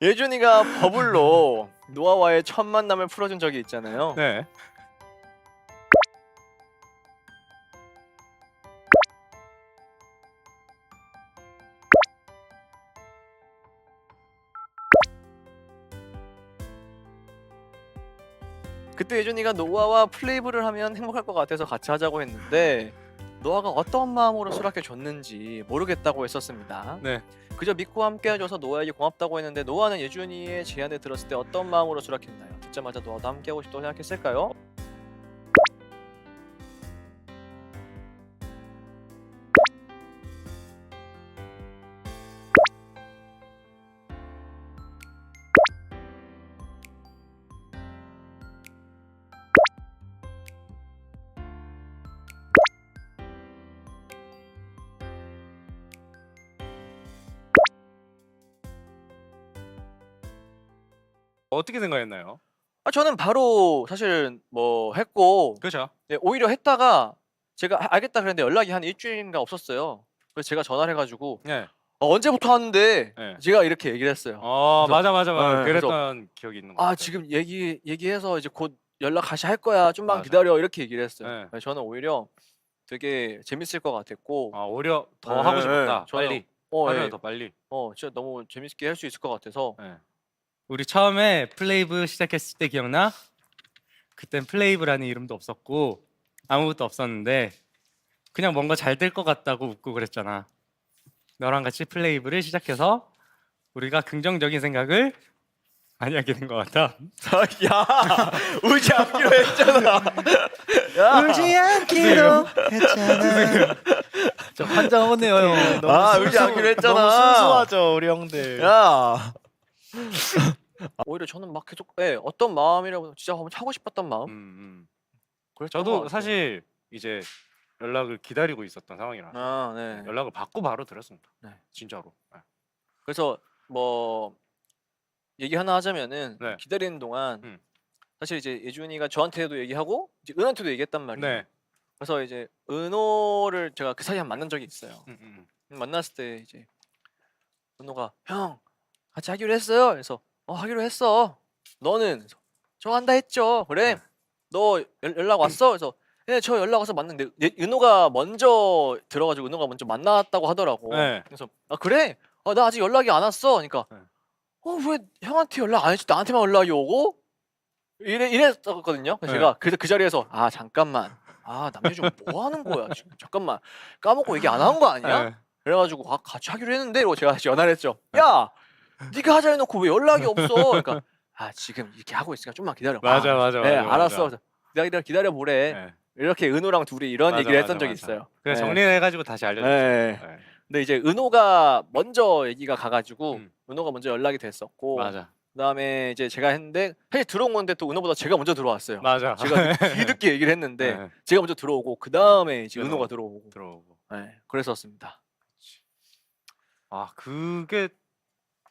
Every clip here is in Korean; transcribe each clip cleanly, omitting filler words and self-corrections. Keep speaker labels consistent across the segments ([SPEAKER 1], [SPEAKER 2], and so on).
[SPEAKER 1] 예준이가 버블로 노아와의 첫 만남을 풀어준 적이 있잖아요.
[SPEAKER 2] 네.
[SPEAKER 1] 그때 예준이가 노아와 플레이브를 하면 행복할 것 같아서 같이 하자고 했는데 노아가 어떤 마음으로 수락해 줬는지 모르겠다고 했었습니다.
[SPEAKER 2] 네.
[SPEAKER 1] 그저 믿고 함께 해줘서 노아에게 고맙다고 했는데 노아는 예준이의 제안을 들었을 때 어떤 마음으로 수락했나요? 듣자마자 노아도 함께 하고 싶다고 생각했을까요?
[SPEAKER 2] 어떻게 생각했나요?
[SPEAKER 1] 저는 바로 사실 뭐 했고
[SPEAKER 2] 그렇죠.
[SPEAKER 1] 네, 오히려 했다가 제가 알겠다 그랬는데 연락이 한 일주일인가 없었어요. 그래서 제가 전화를 해가지고
[SPEAKER 2] 네.
[SPEAKER 1] 언제부터 하는데
[SPEAKER 2] 네.
[SPEAKER 1] 제가 이렇게 얘기를 했어요.
[SPEAKER 2] 맞아.
[SPEAKER 1] 네,
[SPEAKER 2] 그랬던 기억이 있는 것 같아요.
[SPEAKER 1] 지금 얘기해서 이제 곧 연락 다시 할 거야. 좀만
[SPEAKER 2] 맞아.
[SPEAKER 1] 기다려. 이렇게 얘기를 했어요.
[SPEAKER 2] 네.
[SPEAKER 1] 그래서 저는 오히려 되게 재밌을 것 같았고
[SPEAKER 2] 오히려 더
[SPEAKER 1] 네,
[SPEAKER 2] 하고 싶었다.
[SPEAKER 1] 저는
[SPEAKER 2] 빨리.
[SPEAKER 1] 예.
[SPEAKER 2] 하면 더 빨리.
[SPEAKER 1] 진짜 너무 재밌게 할 수 있을 것 같아서
[SPEAKER 2] 네.
[SPEAKER 3] 우리 처음에 플레이브 시작했을 때 기억나? 그땐 플레이브라는 이름도 없었고 아무것도 없었는데 그냥 뭔가 잘 될 것 같다고 웃고 그랬잖아. 너랑 같이 플레이브를 시작해서 우리가 긍정적인 생각을 많이 하게 된 것 같아.
[SPEAKER 1] 야 울지 않기로 했잖아. 야.
[SPEAKER 4] 울지 않기로 했잖아. 저 환장 오네요 형.
[SPEAKER 1] 울지 않기로 했잖아.
[SPEAKER 4] 너무 순수하죠 우리 형들.
[SPEAKER 1] 야. 오히려 저는 막 계속 어떤 마음이라고 진짜 한번 하고 싶었던 마음. 그랬던 것
[SPEAKER 2] 저도
[SPEAKER 1] 같아요.
[SPEAKER 2] 사실 이제 연락을 기다리고 있었던 상황이라
[SPEAKER 1] 네.
[SPEAKER 2] 연락을 받고 바로 드렸습니다.
[SPEAKER 1] 네.
[SPEAKER 2] 진짜로. 네.
[SPEAKER 1] 그래서 뭐 얘기 하나 하자면은
[SPEAKER 2] 네.
[SPEAKER 1] 기다리는 동안
[SPEAKER 2] 음.
[SPEAKER 1] 사실 이제 예준이가 저한테도 얘기하고 이제 은한테도 얘기했단 말이에요.
[SPEAKER 2] 네.
[SPEAKER 1] 그래서 이제 은호를 제가 그 사이에 만난 적이 있어요.
[SPEAKER 2] 음.
[SPEAKER 1] 만났을 때 이제 은호가 형 같이 하기로 했어요. 그래서 하기로 했어. 너는? 그래서, 저 한다 했죠. 그래.
[SPEAKER 2] 네.
[SPEAKER 1] 너 연락 왔어? 그래서 네, 저 연락 와서 만났는데 은호가 먼저 들어가지고 은호가 먼저 만났다고 하더라고.
[SPEAKER 2] 네.
[SPEAKER 1] 그래서 그래? 나 아직 연락이 안 왔어. 그러니까
[SPEAKER 2] 네.
[SPEAKER 1] 왜 형한테 연락 안 했지? 나한테만 연락이 오고? 이랬었거든요. 그래서
[SPEAKER 2] 네.
[SPEAKER 1] 제가 그래서 그 자리에서 잠깐만. 남유준 뭐 하는 거야 지금? 잠깐만 까먹고 얘기 안 한 거 아니야?
[SPEAKER 2] 네.
[SPEAKER 1] 그래가지고 같이 하기로 했는데 이러고 제가 다시 전화를 했죠. 야, 네가 하자 해놓고 왜 연락이 없어? 그러니까 지금 이렇게 하고 있으니까 좀만 기다려.
[SPEAKER 2] 맞아.
[SPEAKER 1] 네, 알았어. 그래서 기다려 보래.
[SPEAKER 2] 네.
[SPEAKER 1] 이렇게 은호랑 둘이 이런
[SPEAKER 2] 맞아,
[SPEAKER 1] 얘기를 했던
[SPEAKER 2] 맞아,
[SPEAKER 1] 적이
[SPEAKER 2] 맞아.
[SPEAKER 1] 있어요.
[SPEAKER 2] 그래
[SPEAKER 1] 네.
[SPEAKER 2] 정리해가지고 다시 알려줬어요.
[SPEAKER 1] 네.
[SPEAKER 2] 네.
[SPEAKER 1] 근데 이제 은호가 먼저 얘기가 가가지고
[SPEAKER 2] 음.
[SPEAKER 1] 은호가 먼저 연락이 됐었고
[SPEAKER 2] 맞아.
[SPEAKER 1] 그다음에 이제 제가 했는데 사실 들어온 건데 또 은호보다 제가 먼저 들어왔어요.
[SPEAKER 2] 맞아.
[SPEAKER 1] 제가 뒤늦게 얘기를 했는데
[SPEAKER 2] 네.
[SPEAKER 1] 제가 먼저 들어오고 그 다음에 이제
[SPEAKER 2] 은호가
[SPEAKER 1] 은호가 들어오고
[SPEAKER 2] 들어오고.
[SPEAKER 1] 네, 그랬었습니다.
[SPEAKER 2] 그게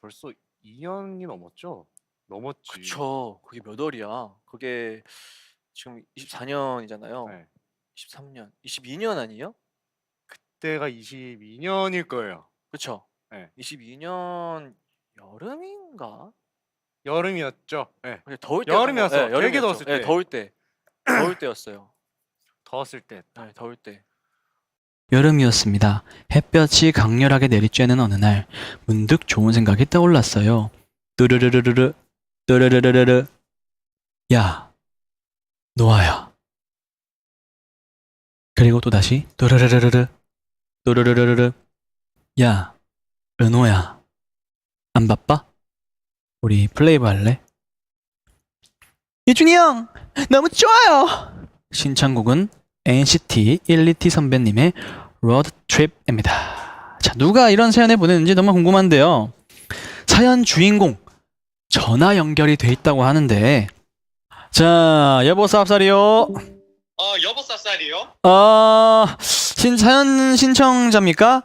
[SPEAKER 2] 벌써 2년이 넘었죠? 넘었지.
[SPEAKER 1] 그쵸. 그게 몇 월이야? 그게 지금 24년이잖아요.
[SPEAKER 2] 네.
[SPEAKER 1] 23년, 22년 아니에요?
[SPEAKER 2] 그때가 22년일 거예요.
[SPEAKER 1] 그쵸.
[SPEAKER 2] 네.
[SPEAKER 1] 22년 여름인가?
[SPEAKER 2] 여름이었죠. 네.
[SPEAKER 1] 더울 때
[SPEAKER 2] 여름이었어. 되게
[SPEAKER 1] 여름이었죠.
[SPEAKER 2] 더웠을 때.
[SPEAKER 1] 더울 때. 더울 때였어요.
[SPEAKER 2] 더웠을 때.
[SPEAKER 1] 네, 더울 때.
[SPEAKER 4] 여름이었습니다. 햇볕이 강렬하게 내리쬐는 어느 날 문득 좋은 생각이 떠올랐어요. 뚜르르르르르 뚜르르르르르. 야, 노아야. 그리고 또다시 뚜르르르르르 뚜르르르르르. 야, 은호야. 안 바빠? 우리 플레이브 할래? 예준이 형! 너무 좋아요! 신청곡은 NCT 127 선배님의 로드 트립입니다. 자, 누가 이런 사연을 보냈는지 너무 궁금한데요. 사연 주인공 전화 연결이 돼 있다고 하는데, 자, 여보 쌉쌀이요.
[SPEAKER 5] 여보 쌉쌀이요?
[SPEAKER 4] 사연 신청자입니까?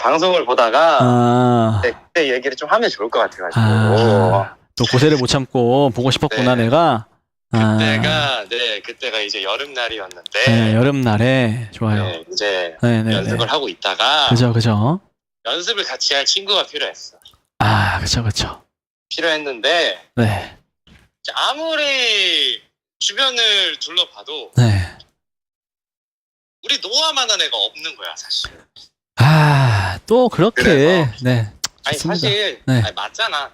[SPEAKER 5] 방송을 보다가 그때 얘기를 좀 하면 좋을 것 같아가지고
[SPEAKER 4] 또 고세를 못 참고 보고 싶었구나.
[SPEAKER 5] 네.
[SPEAKER 4] 내가.
[SPEAKER 5] 그때가 이제 여름날이었는데
[SPEAKER 4] 네, 여름날에 좋아요.
[SPEAKER 5] 네, 이제
[SPEAKER 4] 네네.
[SPEAKER 5] 연습을 하고 있다가
[SPEAKER 4] 그죠.
[SPEAKER 5] 연습을 같이 할 친구가 필요했어.
[SPEAKER 4] 그쵸.
[SPEAKER 5] 필요했는데
[SPEAKER 4] 네.
[SPEAKER 5] 이제 아무리 주변을 둘러봐도
[SPEAKER 4] 네.
[SPEAKER 5] 우리 노아만한 애가 없는 거야 사실.
[SPEAKER 4] 아, 또 그렇게.
[SPEAKER 5] 그래서-
[SPEAKER 4] 네.
[SPEAKER 5] 아니
[SPEAKER 4] 좋습니다.
[SPEAKER 5] 사실
[SPEAKER 4] 네.
[SPEAKER 5] 아니, 맞잖아.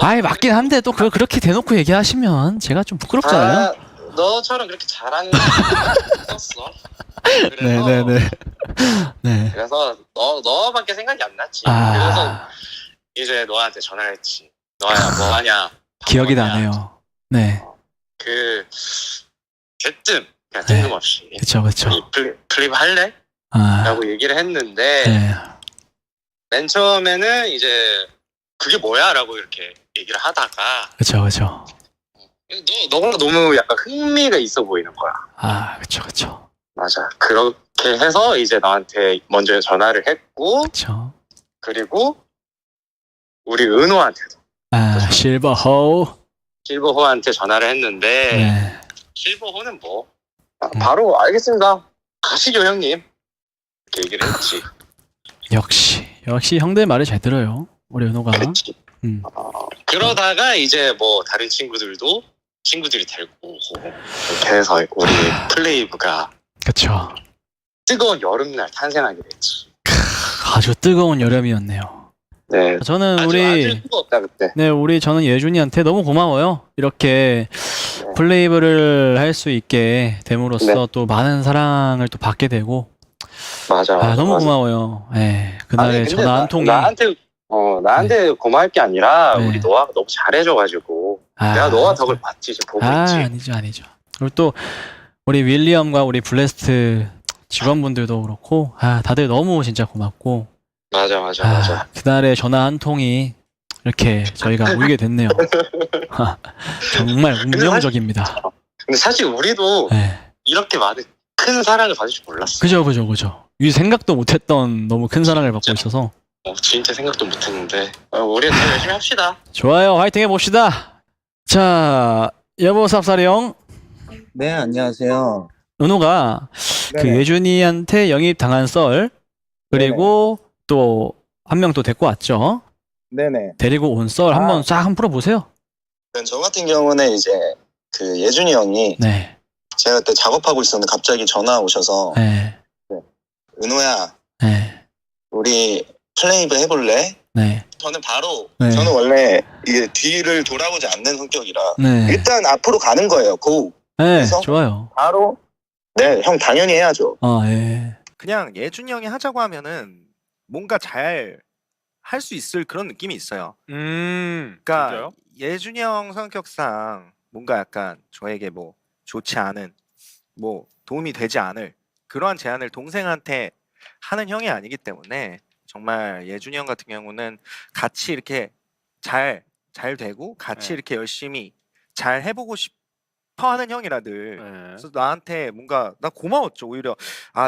[SPEAKER 4] 아이, 맞긴 한데 또 그걸 그렇게 대놓고 얘기하시면 제가 좀 부끄럽잖아요.
[SPEAKER 5] 너처럼 그렇게 잘하는 사람이 없었어. 그래서
[SPEAKER 4] 네네네. 네.
[SPEAKER 5] 그래서 너밖에 생각이 안 났지. 그래서
[SPEAKER 4] 아,
[SPEAKER 5] 이제 너한테 전화를 했지. 너야 뭐하냐?
[SPEAKER 4] 기억이
[SPEAKER 5] 바쁘냐?
[SPEAKER 4] 나네요. 네.
[SPEAKER 5] 그 대뜸 그냥
[SPEAKER 4] 네.
[SPEAKER 5] 뜬금없이
[SPEAKER 4] 그쵸, 그쵸.
[SPEAKER 5] 이 플립 할래?
[SPEAKER 4] 아,
[SPEAKER 5] 라고 얘기를 했는데
[SPEAKER 4] 네.
[SPEAKER 5] 맨 처음에는 이제 그게 뭐야? 라고 이렇게 얘기를 하다가
[SPEAKER 4] 그쵸, 그쵸.
[SPEAKER 5] 너가 너무 약간 흥미가 있어 보이는 거야.
[SPEAKER 4] 아, 그쵸, 그쵸.
[SPEAKER 5] 맞아. 그렇게 해서 이제 나한테 먼저 전화를 했고
[SPEAKER 4] 그쵸.
[SPEAKER 5] 그리고 우리 은호한테도
[SPEAKER 4] 아, 실버호우.
[SPEAKER 5] 실버호한테 전화를 했는데
[SPEAKER 4] 네.
[SPEAKER 5] 실버호는 뭐 바로 알겠습니다. 가시죠 형님. 이렇게 얘기를 했지.
[SPEAKER 4] 역시 형들 말을 잘 들어요. 우리 은호가.
[SPEAKER 5] 그랬지.
[SPEAKER 4] 음.
[SPEAKER 5] 그러다가 이제 뭐 다른 친구들이 데리고 오고 이렇게 해서 우리 플레이브가
[SPEAKER 4] 그쵸.
[SPEAKER 5] 뜨거운 여름날 탄생하게 됐지.
[SPEAKER 4] 아주 뜨거운 여름이었네요.
[SPEAKER 5] 네.
[SPEAKER 4] 저는
[SPEAKER 5] 아주
[SPEAKER 4] 우리
[SPEAKER 5] 뜨거웠다 그때.
[SPEAKER 4] 네, 저는 예준이한테 너무 고마워요. 이렇게
[SPEAKER 5] 네.
[SPEAKER 4] 플레이브를 할 수 있게 됨으로써
[SPEAKER 5] 네.
[SPEAKER 4] 또 많은 사랑을 또 받게 되고
[SPEAKER 5] 맞아.
[SPEAKER 4] 아, 너무
[SPEAKER 5] 맞아.
[SPEAKER 4] 고마워요. 네, 그날의
[SPEAKER 5] 아니, 근데
[SPEAKER 4] 전화 한 통이
[SPEAKER 5] 나한테 고마울 게 아니라
[SPEAKER 4] 네.
[SPEAKER 5] 우리 노아가 너무 잘해줘가지고
[SPEAKER 4] 아,
[SPEAKER 5] 내가 노아 덕을 봤지 지금 보고 있지.
[SPEAKER 4] 아니죠. 그리고 또 우리 윌리엄과 우리 블레스트 직원분들도 그렇고 다들 너무 진짜 고맙고
[SPEAKER 5] 맞아.
[SPEAKER 4] 그날의 전화 한 통이 이렇게 저희가 모이게 됐네요. 정말 운명적입니다.
[SPEAKER 5] 근데 사실 우리도
[SPEAKER 4] 네.
[SPEAKER 5] 이렇게 많은 큰 사랑을 받을 줄 몰랐어.
[SPEAKER 4] 그죠. 이 생각도 못했던 너무 큰 사랑을 받고
[SPEAKER 5] 진짜.
[SPEAKER 4] 있어서
[SPEAKER 5] 진짜 생각도 못했는데 우리 더 열심히 합시다.
[SPEAKER 4] 좋아요. 화이팅 해봅시다. 자, 여보 삽사령
[SPEAKER 6] 네, 안녕하세요.
[SPEAKER 4] 은호가 그
[SPEAKER 6] 네네.
[SPEAKER 4] 예준이한테 영입 당한 썰 그리고 또 한 명 또 데리고 왔죠.
[SPEAKER 6] 네네.
[SPEAKER 4] 데리고 온 썰 한번 싹 한번 풀어보세요.
[SPEAKER 6] 저 같은 경우는 이제 그 예준이 형이
[SPEAKER 4] 네,
[SPEAKER 6] 제가 그때 작업하고 있었는데 갑자기 전화 오셔서
[SPEAKER 4] 네,
[SPEAKER 6] 은호야,
[SPEAKER 4] 네,
[SPEAKER 6] 우리 플레이브 해볼래?
[SPEAKER 4] 네,
[SPEAKER 6] 저는 바로
[SPEAKER 4] 네.
[SPEAKER 6] 저는 원래 이게 뒤를 돌아보지 않는 성격이라
[SPEAKER 4] 네,
[SPEAKER 6] 일단 앞으로 가는 거예요. 고.
[SPEAKER 4] 네,
[SPEAKER 6] 그래서?
[SPEAKER 4] 좋아요.
[SPEAKER 6] 바로 네, 형 당연히 해야죠.
[SPEAKER 4] 예.
[SPEAKER 2] 그냥 예준이 형이 하자고 하면은 뭔가 잘 할 수 있을 그런 느낌이 있어요. 그러니까
[SPEAKER 3] 진짜요?
[SPEAKER 2] 예준이 형 성격상 뭔가 약간 저에게 뭐 좋지 않은 뭐 도움이 되지 않을 그러한 제안을 동생한테 하는 형이 아니기 때문에 정말 예준이 형 같은 경우는 같이 이렇게 잘 되고 같이
[SPEAKER 3] 네.
[SPEAKER 2] 이렇게 열심히 잘 해보고 싶어 하는 형이라 늘
[SPEAKER 3] 네.
[SPEAKER 2] 그래서 나한테 뭔가 나 고마웠죠. 오히려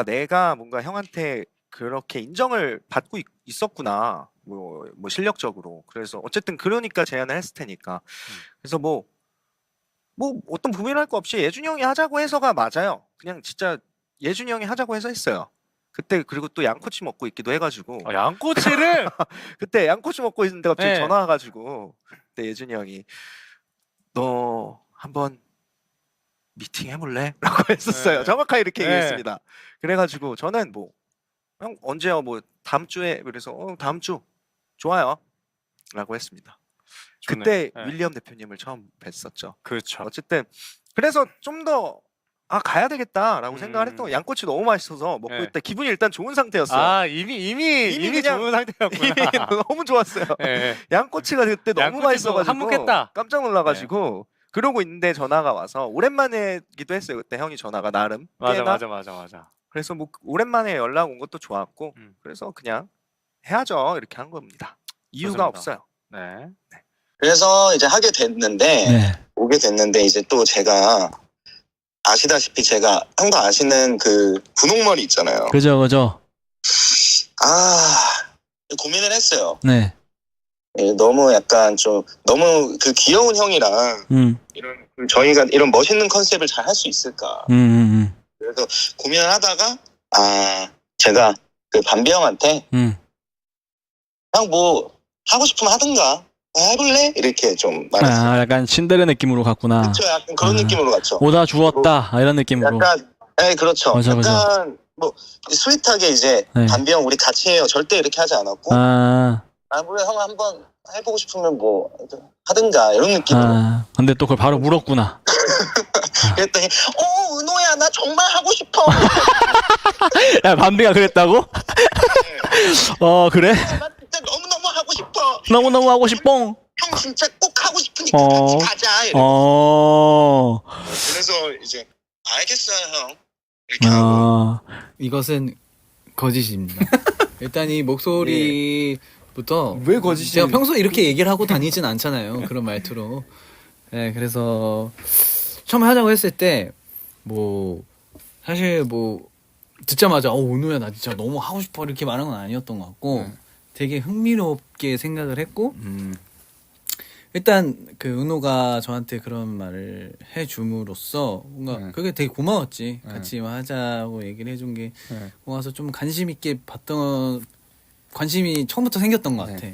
[SPEAKER 2] 내가 뭔가 형한테 그렇게 인정을 받고 있었구나. 뭐 실력적으로. 그래서 어쨌든 그러니까 제안을 했을 테니까. 그래서 뭐 어떤 부인할 거 없이 예준이 형이 하자고 해서가 맞아요. 그냥 진짜 예준이 형이 하자고 해서 했어요. 그때 그리고 또 양꼬치 먹고 있기도 해가지고
[SPEAKER 3] 양꼬치를
[SPEAKER 2] 그때 양꼬치 먹고 있는데 갑자기
[SPEAKER 3] 네.
[SPEAKER 2] 전화 와가지고 그때 예준이 형이 너 한번 미팅 해볼래? 라고 했었어요.
[SPEAKER 3] 네.
[SPEAKER 2] 정확하게 이렇게
[SPEAKER 3] 네.
[SPEAKER 2] 얘기했습니다. 그래가지고 저는 뭐 형 언제요? 뭐 다음 주에 그래서 다음 주 좋아요. 라고 했습니다.
[SPEAKER 3] 좋네.
[SPEAKER 2] 그때
[SPEAKER 3] 네.
[SPEAKER 2] 윌리엄 대표님을 처음 뵀었죠.
[SPEAKER 3] 그렇죠.
[SPEAKER 2] 어쨌든 그래서 좀 더 가야 되겠다라고 생각을 했던 거예요. 양꼬치 너무 맛있어서 먹고
[SPEAKER 3] 네.
[SPEAKER 2] 있다 기분이 일단 좋은 상태였어요.
[SPEAKER 3] 이미
[SPEAKER 2] 그냥-
[SPEAKER 3] 좋은 상태였구나.
[SPEAKER 2] 이미 너무 좋았어요.
[SPEAKER 3] 네.
[SPEAKER 2] 양꼬치가 그때 너무
[SPEAKER 3] 양꼬치도
[SPEAKER 2] 맛있어가지고
[SPEAKER 3] 한몫했다.
[SPEAKER 2] 깜짝 놀라가지고 그러고 있는데 전화가 와서 오랜만에기도 했어요. 그때 형이 전화가 나름 꽤나.
[SPEAKER 3] 맞아.
[SPEAKER 2] 그래서 뭐 오랜만에 연락 온 것도 좋았고 그래서 그냥 해야죠 이렇게 한 겁니다. 이유가
[SPEAKER 3] 좋습니다.
[SPEAKER 2] 없어요.
[SPEAKER 3] 네.
[SPEAKER 6] 그래서 이제 하게 됐는데
[SPEAKER 4] 네.
[SPEAKER 6] 오게 됐는데 이제 또 제가 아시다시피 제가 형도 아시는 그 분홍머리 있잖아요.
[SPEAKER 4] 그죠.
[SPEAKER 6] 고민을 했어요.
[SPEAKER 4] 네.
[SPEAKER 6] 예, 너무 약간 좀 너무 그 귀여운 형이랑 이런 저희가 이런 멋있는 컨셉을 잘 할 수 있을까? 그래서 고민을 하다가 제가 그 반비 형한테 형 뭐 하고 싶으면 하든가 해볼래? 이렇게 좀 말했어요.
[SPEAKER 4] 아, 약간 신데레 느낌으로 갔구나.
[SPEAKER 6] 그렇죠. 약간 그런 느낌으로 갔죠.
[SPEAKER 4] 오다 주웠다 이런 느낌으로.
[SPEAKER 6] 약간 네 그렇죠.
[SPEAKER 4] 맞아, 맞아.
[SPEAKER 6] 약간 뭐 스윗하게 이제
[SPEAKER 4] 네.
[SPEAKER 6] 담비 형 우리 같이 해요. 절대 이렇게 하지 않았고
[SPEAKER 4] 아,
[SPEAKER 6] 그래 형 한번 해보고 싶으면 뭐 하든가 이런 느낌으로.
[SPEAKER 4] 근데 또 그걸 바로 물었구나.
[SPEAKER 6] 그랬더니 은호야 나 정말 하고 싶어.
[SPEAKER 4] 야, 밤비가 그랬다고? 그래?
[SPEAKER 6] 나 진짜 너무너무 하고 싶어.
[SPEAKER 4] 너무너무 하고 싶어.
[SPEAKER 6] 형 진짜 꼭 하고 싶으니까
[SPEAKER 4] 어.
[SPEAKER 6] 같이 가자. 이러고. 그래서 이제 알겠어요 형. 이렇게 하고.
[SPEAKER 7] 이것은 거짓입니다. 일단 이 목소리부터
[SPEAKER 8] 왜 거짓이?
[SPEAKER 7] 제가 평소에 이렇게 얘기를 하고 다니진 않잖아요. 그런 말투로. 네, 그래서 처음에 하자고 했을 때 뭐 사실 뭐 듣자마자 은우야 나 진짜 너무 하고 싶어 이렇게 말한 건 아니었던 것 같고 되게 흥미롭게 생각을 했고 일단 그 은호가 저한테 그런 말을 해줌으로써 뭔가 그게 되게 고마웠지. 같이 하자고 얘기를 해준 게 고마워서 좀 관심 있게 봤던 관심이 처음부터 생겼던 것 같아.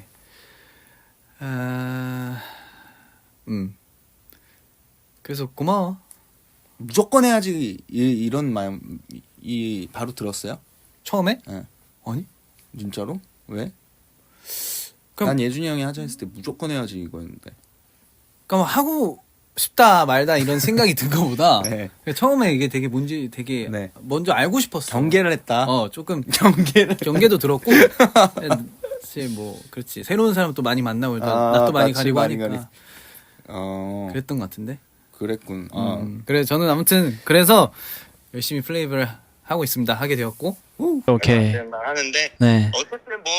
[SPEAKER 7] 그래서 고마워.
[SPEAKER 8] 무조건 해야지 이런 마음 바로 들었어요?
[SPEAKER 7] 처음에?
[SPEAKER 8] 네.
[SPEAKER 7] 아니?
[SPEAKER 8] 진짜로? 왜?
[SPEAKER 7] 그럼-
[SPEAKER 8] 난 예준이 형이 하자 했을 때 무조건 해야지 이거였는데.
[SPEAKER 7] 그러니까 하고 싶다 말다 이런 생각이 든 거보다
[SPEAKER 8] 네.
[SPEAKER 7] 처음에 이게 되게 뭔지 되게
[SPEAKER 8] 네.
[SPEAKER 7] 먼저 알고 싶었어.
[SPEAKER 8] 경계를 했다.
[SPEAKER 7] 조금
[SPEAKER 8] 경계를.
[SPEAKER 7] 경계도 들었고 사실 뭐 그렇지 새로운 사람 또 많이 만나고 낯도 많이
[SPEAKER 8] 낯을
[SPEAKER 7] 가리고
[SPEAKER 8] 많이
[SPEAKER 7] 하니까 그랬던 것 같은데.
[SPEAKER 8] 그랬군.
[SPEAKER 7] 그래 저는 아무튼 그래서 열심히 플레이브를 하고 있습니다. 하게 되었고
[SPEAKER 4] 오케이.
[SPEAKER 6] 하는데
[SPEAKER 4] 네.
[SPEAKER 6] 어쨌든 뭐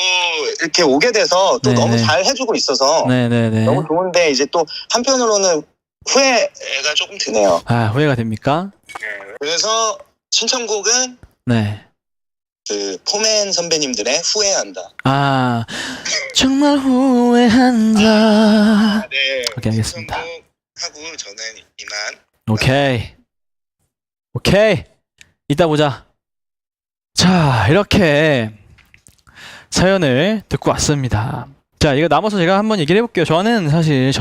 [SPEAKER 6] 이렇게 오게 돼서 또
[SPEAKER 4] 네,
[SPEAKER 6] 너무
[SPEAKER 4] 네.
[SPEAKER 6] 잘 해주고 있어서
[SPEAKER 4] 네네네.
[SPEAKER 6] 너무 좋은데 이제 또 한편으로는 후회가 조금 드네요.
[SPEAKER 4] 후회가 됩니까?
[SPEAKER 6] 그래서 신청곡은
[SPEAKER 4] 네.
[SPEAKER 6] 그 포맨 선배님들의 후회한다.
[SPEAKER 4] 정말 후회한다.
[SPEAKER 6] 네.
[SPEAKER 4] 오케이, 알겠습니다.
[SPEAKER 6] 하고 저는 이만.
[SPEAKER 4] 오케이. 이따 보자. 자, 이렇게 사연을 듣고 왔습니다. 자, 이거 남아서 제가 한번 얘기를 해볼게요. 저는 사실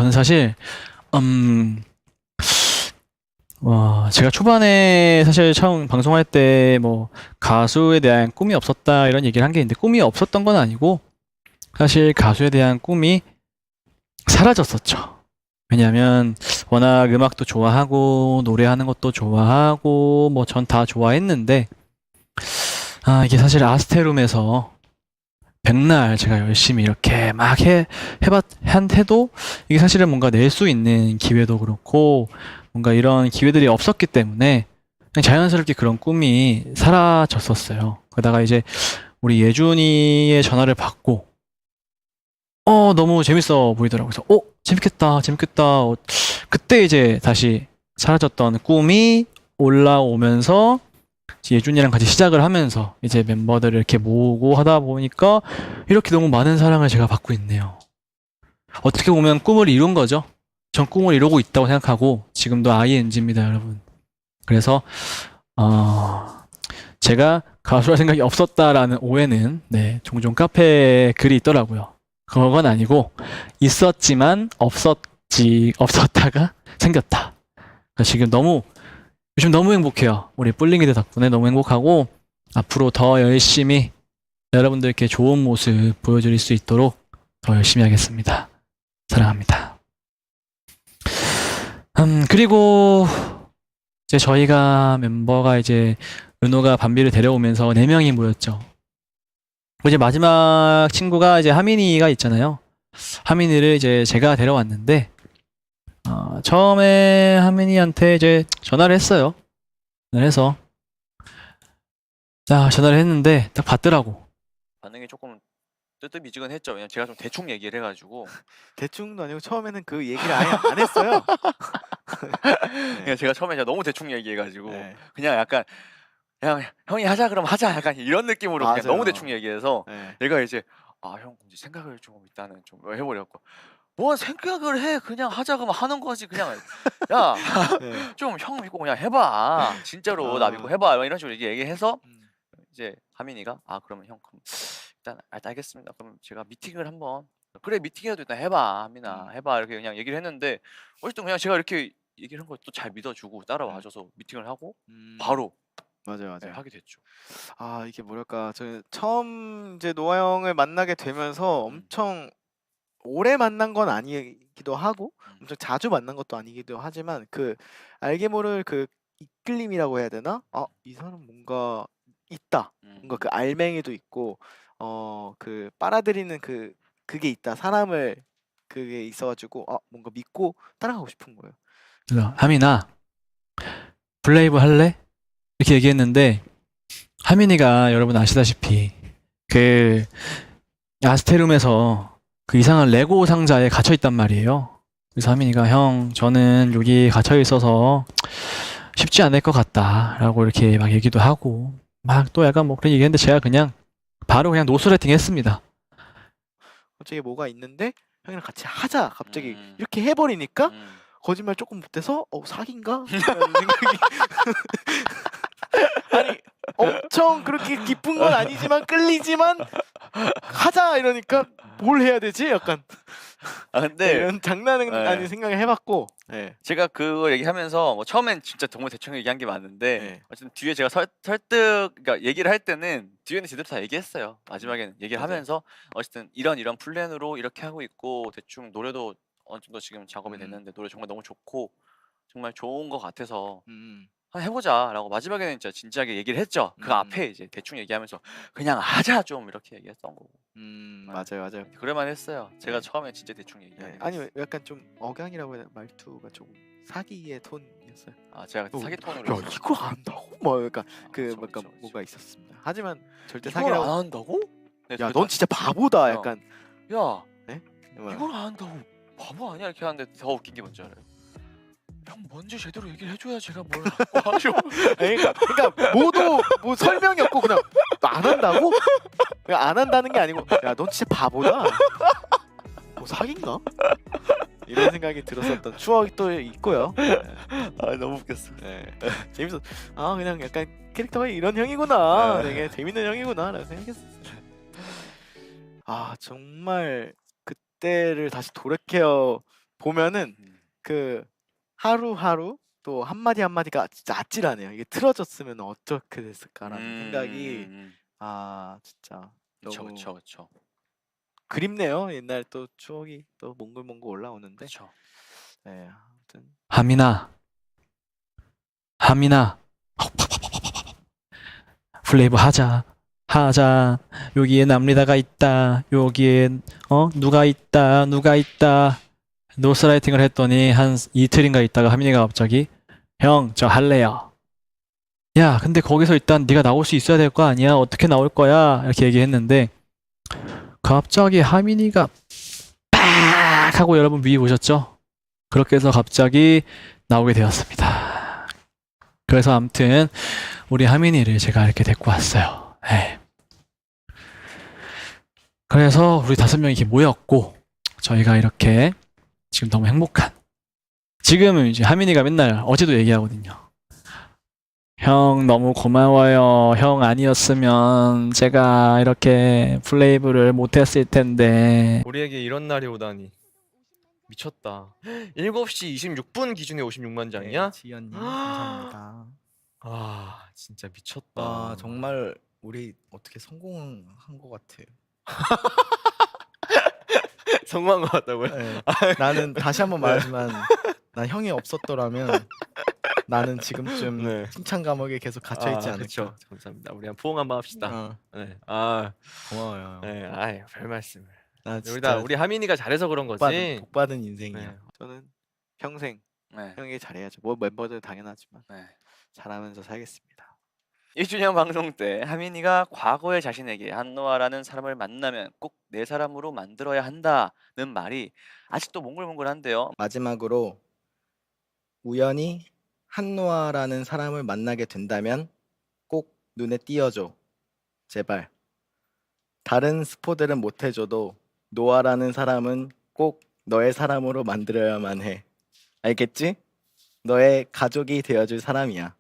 [SPEAKER 4] 제가 초반에 사실 처음 방송할 때 뭐 가수에 대한 꿈이 없었다 이런 얘기를 한 게 있는데 꿈이 없었던 건 아니고 사실 가수에 대한 꿈이 사라졌었죠. 왜냐하면 워낙 음악도 좋아하고 노래하는 것도 좋아하고 뭐 전 다 좋아했는데 이게 사실 아스테룸에서 백날 제가 열심히 이렇게 막 해도 이게 사실은 뭔가 낼 수 있는 기회도 그렇고 뭔가 이런 기회들이 없었기 때문에 그냥 자연스럽게 그런 꿈이 사라졌었어요. 그러다가 이제 우리 예준이의 전화를 받고 너무 재밌어 보이더라고요. 그래서 재밌겠다. 그때 이제 다시 사라졌던 꿈이 올라오면서 예준이랑 같이 시작을 하면서 이제 멤버들을 이렇게 모으고 하다 보니까 이렇게 너무 많은 사랑을 제가 받고 있네요. 어떻게 보면 꿈을 이룬 거죠. 전 꿈을 이루고 있다고 생각하고 지금도 ING입니다, 여러분. 그래서 제가 가수할 생각이 없었다라는 오해는 종종 카페에 글이 있더라고요. 그건 아니고 있었지만 없었다가 생겼다. 지금 요즘 너무 행복해요. 우리 뿔링이들 덕분에 너무 행복하고 앞으로 더 열심히 여러분들께 좋은 모습 보여드릴 수 있도록 더 열심히 하겠습니다. 사랑합니다. 그리고 이제 저희가 멤버가 이제 은호가 밤비를 데려오면서 4명이 모였죠. 이제 마지막 친구가 이제 하민이가 있잖아요. 하민이를 이제 제가 데려왔는데 처음에 하민이한테 이제 전화를 했어요. 그래서 전화를 했는데 딱 받더라고.
[SPEAKER 1] 반응이 조금 뜨뜻미지근했죠. 왜냐면 제가 좀 대충 얘기를 해가지고
[SPEAKER 2] 대충도 아니고 처음에는 그 얘기를 아예 안 했어요.
[SPEAKER 1] 그냥 제가 처음에 진짜 너무 대충 얘기해가지고
[SPEAKER 2] 네.
[SPEAKER 1] 그냥 약간 형이 하자 그럼 하자 약간 이런 느낌으로 그냥
[SPEAKER 2] 맞아요.
[SPEAKER 1] 너무 대충 얘기해서
[SPEAKER 2] 네.
[SPEAKER 1] 얘가 이제 형 이제 생각을 좀 일단은 좀 해보려고 뭐 생각을 해 그냥 하자 그러면 하는 거지 그냥 야 좀 형 믿고 그냥 해봐 진짜로 나 믿고 해봐 이런 식으로 얘기해서 이제 하민이가 그러면 형 그럼 일단 알겠습니다. 그럼 제가 미팅을 한번 그래 미팅이라도 일단 해봐 하민아 해봐 이렇게 그냥 얘기를 했는데 어쨌든 그냥 제가 이렇게 얘기를 한 걸 또 잘 믿어주고 따라와줘서 미팅을 하고 바로
[SPEAKER 2] 맞아요,
[SPEAKER 1] 네,
[SPEAKER 2] 맞아요.
[SPEAKER 1] 하게 됐죠.
[SPEAKER 2] 아 이게 뭐랄까 저 처음 이제 노아 형을 만나게 되면서 엄청 오래 만난 건 아니기도 하고 엄청 자주 만난 것도 아니기도 하지만 그 알게 모를 그 이끌림이라고 해야 되나? 아 이 사람 뭔가 있다. 뭔가 그 알맹이도 있고 그 빨아들이는 그게 있다. 사람을 그게 있어가지고 뭔가 믿고 따라가고 싶은 거예요.
[SPEAKER 4] 그래서 하민아 플레이브 할래? 이렇게 얘기했는데 하민이가 여러분 아시다시피 그 아스테룸에서 그 이상한 레고 상자에 갇혀 있단 말이에요. 그래서 하민이가 형 저는 여기 갇혀 있어서 쉽지 않을 것 같다라고 이렇게 막 얘기도 하고 막 또 약간 뭐 그런 얘기했는데 제가 그냥 바로 그냥 노스레팅 했습니다.
[SPEAKER 2] 갑자기 뭐가 있는데 형이랑 같이 하자. 갑자기 이렇게 해버리니까 거짓말 조금 못해서 사기인가? 라는 생각이 아니 엄청 그렇게 기쁜 건 아니지만 끌리지만 하자 이러니까 뭘 해야 되지? 약간
[SPEAKER 1] 근데
[SPEAKER 2] 이런 장난은
[SPEAKER 1] 네.
[SPEAKER 2] 아닌 생각을 해봤고 네.
[SPEAKER 1] 제가 그걸 얘기하면서 뭐 처음엔 진짜 정말 대충 얘기한 게 맞는데
[SPEAKER 2] 네.
[SPEAKER 1] 어쨌든 뒤에 제가 설득 그러니까 얘기를 할 때는 뒤에는 제대로 다 얘기했어요. 마지막에는 얘기를
[SPEAKER 2] 맞아요.
[SPEAKER 1] 하면서 어쨌든 이런 플랜으로 이렇게 하고 있고 대충 노래도 어느 정도 지금 작업이 됐는데 노래 정말 너무 좋고 정말 좋은 것 같아서 한번 해보자라고 마지막에는 진짜 진지하게 얘기를 했죠. 그 앞에 이제 대충 얘기하면서 그냥 하자 좀 이렇게 얘기했던 거고.
[SPEAKER 2] 맞아요, 맞아요.
[SPEAKER 1] 그럴만 했어요. 제가
[SPEAKER 2] 네.
[SPEAKER 1] 처음에 진짜 대충 얘기하긴
[SPEAKER 2] 아니
[SPEAKER 1] 했어요.
[SPEAKER 2] 약간 좀 억양이라고 해야 되나? 말투가 조금 사기의 톤이었어요.
[SPEAKER 1] 제가 사기 톤으로
[SPEAKER 2] 야 이걸 안다고? 뭐 약간 그
[SPEAKER 1] 그쵸,
[SPEAKER 2] 약간
[SPEAKER 1] 그쵸, 그쵸.
[SPEAKER 2] 뭐가 있었습니다. 하지만 절대
[SPEAKER 1] 이걸
[SPEAKER 2] 사기라고.
[SPEAKER 1] 안 한다고? 네,
[SPEAKER 2] 야
[SPEAKER 1] 그래서
[SPEAKER 2] 넌 진짜 바보다.
[SPEAKER 1] 야.
[SPEAKER 2] 약간
[SPEAKER 1] 야
[SPEAKER 2] 뭐야.
[SPEAKER 1] 이걸 안 한다고 바보 아니야 이렇게 하는데 더 웃긴 게 뭔지 알아요? 형 먼저 제대로 얘기를 해줘야 제가 뭘 하죠.
[SPEAKER 2] 그러니까 모두 뭐 설명이 없고 그냥 안 한다고? 그냥 안 한다는 게 아니고 야 넌 진짜 바보다. 뭐 사기인가? 이런 생각이 들었었던 추억이 또 있고요.
[SPEAKER 1] 너무 웃겼어.
[SPEAKER 2] 네. 재밌어. 그냥 약간 캐릭터가 이런 형이구나.
[SPEAKER 1] 네.
[SPEAKER 2] 되게 재밌는 형이구나라고 생각했었어요. 정말 그때를 다시 돌이켜 보면은 그 하루하루 또 한마디 한마디가 진짜 아찔하네요. 이게 틀어졌으면 어떻게 됐을까라는 생각이 진짜
[SPEAKER 1] 그쵸
[SPEAKER 2] 너무
[SPEAKER 1] 그쵸 그쵸
[SPEAKER 2] 그립네요. 옛날 또 추억이 또 몽글몽글 올라오는데.
[SPEAKER 1] 그쵸.
[SPEAKER 2] 네, 아무튼
[SPEAKER 4] 하민아 플레이브 하자 여기에 남리다가 있다 여기에 누가 있다 노스라이팅을 했더니 한 이틀인가 있다가 하민이가 갑자기 형 저 할래요. 야 근데 거기서 일단 네가 나올 수 있어야 될 거 아니야. 어떻게 나올 거야 이렇게 얘기했는데 갑자기 하민이가 빡 하고 여러분 위에 보셨죠? 그렇게 해서 갑자기 나오게 되었습니다. 그래서 아무튼 우리 하민이를 제가 이렇게 데리고 왔어요. 네. 그래서 우리 5명이 이렇게 모였고 저희가 이렇게 지금 너무 행복한 지금은 이제 하민이가 맨날 어제도 얘기하거든요. 형 너무 고마워요. 형 아니었으면 제가 이렇게 플레이브를 못했을 텐데.
[SPEAKER 9] 우리에게 이런 날이 오다니 미쳤다. 7시 26분 기준에 56만 장이야?
[SPEAKER 10] 지연님 감사합니다.
[SPEAKER 9] 진짜 미쳤다.
[SPEAKER 10] 정말 우리 어떻게 성공한 것 같아요.
[SPEAKER 9] 성공한 것 같다고요?
[SPEAKER 10] 네. 나는 다시 한번 말하지만 난 형이 없었더라면 나는 지금쯤
[SPEAKER 9] 네.
[SPEAKER 10] 칭찬 감옥에 계속 갇혀 있지 않을까.
[SPEAKER 9] 그쵸. 감사합니다. 우리 한번 포옹 한번 합시다.
[SPEAKER 10] 네.
[SPEAKER 9] 네.
[SPEAKER 10] 고마워요.
[SPEAKER 9] 네. 별 말씀을.
[SPEAKER 10] 나 진짜
[SPEAKER 9] 우리 하민이가 잘해서 그런 거지.
[SPEAKER 10] 복 받은 인생이야.
[SPEAKER 9] 네.
[SPEAKER 2] 저는 평생
[SPEAKER 1] 네.
[SPEAKER 2] 형에게 잘해야죠. 뭐 멤버들 당연하지만
[SPEAKER 1] 네.
[SPEAKER 2] 잘하면서 살겠습니다.
[SPEAKER 1] 1주년 방송 때 하민이가 과거의 자신에게 한노아라는 사람을 만나면 꼭 내 사람으로 만들어야 한다는 말이 아직도 몽글몽글한데요.
[SPEAKER 10] 마지막으로 우연히 한노아라는 사람을 만나게 된다면 꼭 눈에 띄어줘. 제발. 다른 스포들은 못해줘도 노아라는 사람은 꼭 너의 사람으로 만들어야만 해. 알겠지? 너의 가족이 되어줄 사람이야.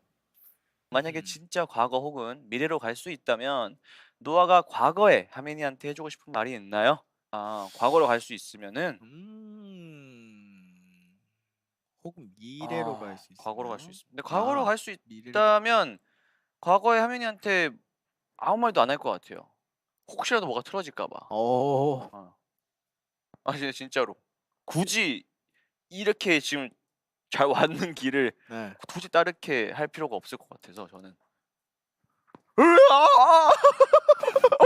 [SPEAKER 1] 만약에 진짜 과거 혹은 미래로 갈 수 있다면 노아가 과거에 하민이한테 해주고 싶은 말이 있나요? 아, 과거로 갈 수 있으면은
[SPEAKER 10] 혹은 미래로
[SPEAKER 1] 아,
[SPEAKER 10] 갈 수 있어.
[SPEAKER 1] 과거로 갈 수 있어. 근데 과거로
[SPEAKER 10] 아,
[SPEAKER 1] 갈 수
[SPEAKER 10] 미래로
[SPEAKER 1] 있다면 과거의 하민이한테 아무 말도 안 할 것 같아요. 혹시라도 뭐가 틀어질까 봐.
[SPEAKER 10] 어.
[SPEAKER 1] 아, 진짜로. 굳이 이렇게 지금 잘 왔는 길을
[SPEAKER 10] 네.
[SPEAKER 1] 굳이 따르게 할 필요가 없을 것 같아서 저는.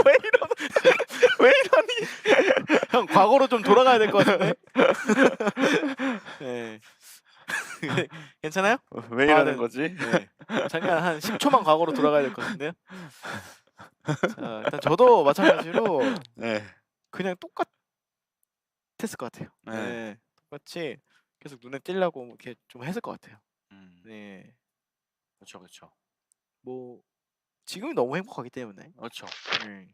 [SPEAKER 1] 왜 이러는? 왜 이러니?
[SPEAKER 10] 형 과거로 좀 돌아가야 될 것 같은데. 네. 괜찮아요?
[SPEAKER 1] 왜
[SPEAKER 10] 아,
[SPEAKER 1] 이러는
[SPEAKER 10] 네.
[SPEAKER 1] 거지?
[SPEAKER 10] 네. 잠깐 한 10초만 과거로 돌아가야 될 것 같은데요. 자, 일단 저도 마찬가지로
[SPEAKER 1] 네.
[SPEAKER 10] 그냥 똑같았을 것 같아요.
[SPEAKER 1] 네.
[SPEAKER 10] 네. 똑같이 계속 눈에 띄려고 이렇게 좀 했을 것 같아요. 네.
[SPEAKER 1] 그렇죠, 그렇죠,
[SPEAKER 10] 뭐 지금이 너무 행복하기 때문에.
[SPEAKER 1] 그렇죠.
[SPEAKER 10] 네.